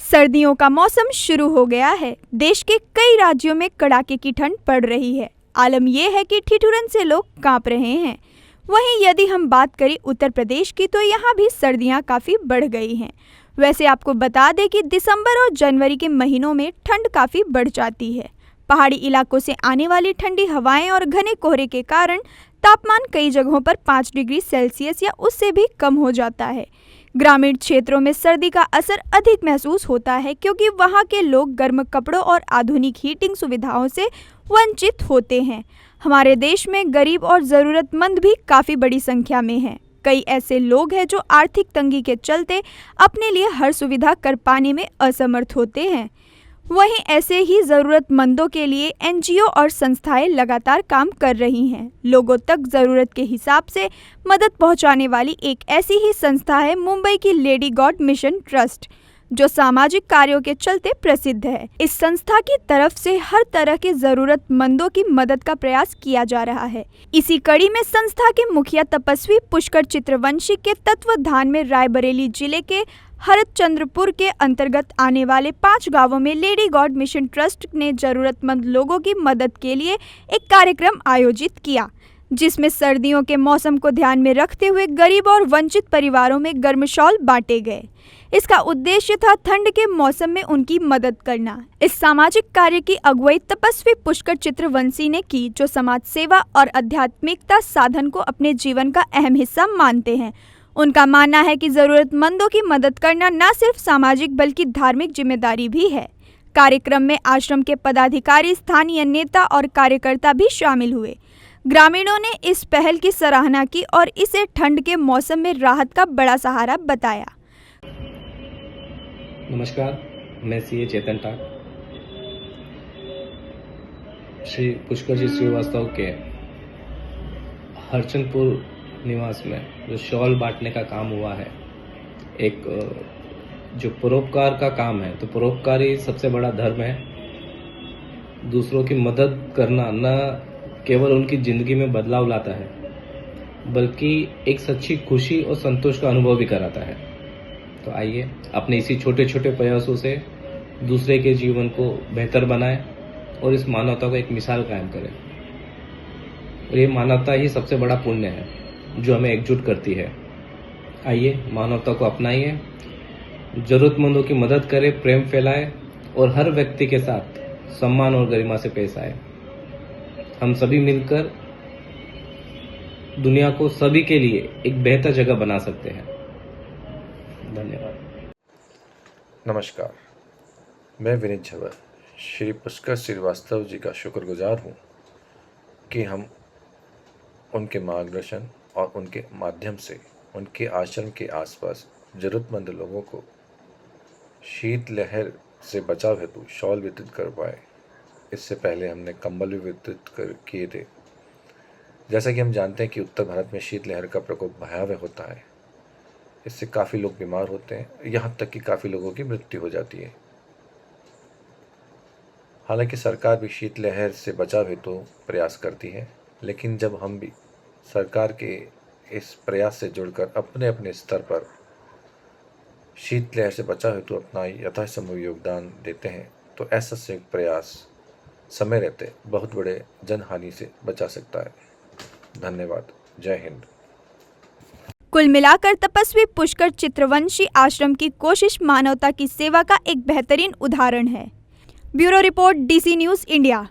सर्दियों का मौसम शुरू हो गया है। देश के कई राज्यों में कड़ाके की ठंड पड़ रही है। आलम यह है कि ठिठुरन से लोग कांप रहे हैं। वहीं यदि हम बात करें उत्तर प्रदेश की, तो यहाँ भी सर्दियाँ काफ़ी बढ़ गई हैं। वैसे आपको बता दें कि दिसंबर और जनवरी के महीनों में ठंड काफ़ी बढ़ जाती है। पहाड़ी इलाकों से आने वाली ठंडी हवाएं और घने कोहरे के कारण तापमान कई जगहों पर 5 डिग्री सेल्सियस या उससे भी कम हो जाता है। ग्रामीण क्षेत्रों में सर्दी का असर अधिक महसूस होता है, क्योंकि वहां के लोग गर्म कपड़ों और आधुनिक हीटिंग सुविधाओं से वंचित होते हैं। हमारे देश में गरीब और ज़रूरतमंद भी काफ़ी बड़ी संख्या में हैं। कई ऐसे लोग हैं जो आर्थिक तंगी के चलते अपने लिए हर सुविधा कर पाने में असमर्थ होते हैं। वहीं ऐसे ही ज़रूरतमंदों के लिए एनजीओ और संस्थाएं लगातार काम कर रही हैं। लोगों तक ज़रूरत के हिसाब से मदद पहुंचाने वाली एक ऐसी ही संस्था है मुंबई की लेडी गॉड मिशन ट्रस्ट, जो सामाजिक कार्यों के चलते प्रसिद्ध है। इस संस्था की तरफ से हर तरह के ज़रूरतमंदों की मदद का प्रयास किया जा रहा है। इसी कड़ी में संस्था के मुखिया तपस्वी पुष्कर चित्रवंशी के तत्वाधान में रायबरेली जिले के हरचंद्रपुर के अंतर्गत आने वाले 5 गांवों में लेडी गॉड मिशन ट्रस्ट ने जरूरतमंद लोगों की मदद के लिए एक कार्यक्रम आयोजित किया, जिसमें सर्दियों के मौसम को ध्यान में रखते हुए गरीब और वंचित परिवारों में गर्म शॉल बांटे गए। इसका उद्देश्य था ठंड के मौसम में उनकी मदद करना। इस सामाजिक कार्य की अगुवाई तपस्वी पुष्कर चित्रवंशी ने की, जो समाज सेवा और आध्यात्मिकता साधन को अपने जीवन का अहम हिस्सा मानते हैं। उनका मानना है कि ज़रूरतमंदों की मदद करना न सिर्फ सामाजिक बल्कि धार्मिक जिम्मेदारी भी है। कार्यक्रम में आश्रम के पदाधिकारी, स्थानीय नेता और कार्यकर्ता भी शामिल हुए। ग्रामीणों ने इस पहल की सराहना की और इसे ठंड के मौसम में राहत का बड़ा सहारा बताया। नमस्कार, मैं सीए चेतन टाक। श्री पुष्कर जी श्रीवास्तव के हरचंदपुर निवास में जो शॉल बांटने का काम हुआ है, एक जो परोपकार का काम है, तो परोपकार ही सबसे बड़ा धर्म है। दूसरों की मदद करना न केवल उनकी ज़िंदगी में बदलाव लाता है, बल्कि एक सच्ची खुशी और संतोष का अनुभव भी कराता है। तो आइए अपने इसी छोटे छोटे प्रयासों से दूसरे के जीवन को बेहतर बनाएं और इस मानवता को एक मिसाल कायम करें। और ये मानवता ही सबसे बड़ा पुण्य है जो हमें एकजुट करती है। आइए मानवता को अपनाइए, जरूरतमंदों की मदद करें, प्रेम फैलाएं और हर व्यक्ति के साथ सम्मान और गरिमा से पेश आए। हम सभी मिलकर दुनिया को सभी के लिए एक बेहतर जगह बना सकते हैं। धन्यवाद। नमस्कार, मैं विनीत झवर श्री पुष्कर श्रीवास्तव जी का शुक्रगुजार हूँ कि हम उनके मार्गदर्शन और उनके माध्यम से उनके आश्रम के आसपास ज़रूरतमंद लोगों को शीत लहर से बचाव हेतु शॉल वितरित कर पाए। इससे पहले हमने कंबल भी वितरित किए थे। जैसा कि हम जानते हैं कि उत्तर भारत में शीत लहर का प्रकोप भयावह होता है। इससे काफ़ी लोग बीमार होते हैं, यहाँ तक कि काफ़ी लोगों की मृत्यु हो जाती है। हालांकि सरकार भी शीत लहर से बचाव हेतु प्रयास करती है, लेकिन जब हम भी सरकार के इस प्रयास से जुड़कर अपने अपने स्तर पर शीत लहर से बचाव हेतु अपना यथासंभव योगदान देते हैं, तो ऐसा संयुक्त प्रयास समय रहते बहुत बड़े जनहानि से बचा सकता है। धन्यवाद। जय हिंद। कुल मिलाकर तपस्वी पुष्कर चित्रवंशी आश्रम की कोशिश मानवता की सेवा का एक बेहतरीन उदाहरण है। Bureau report, DC news India.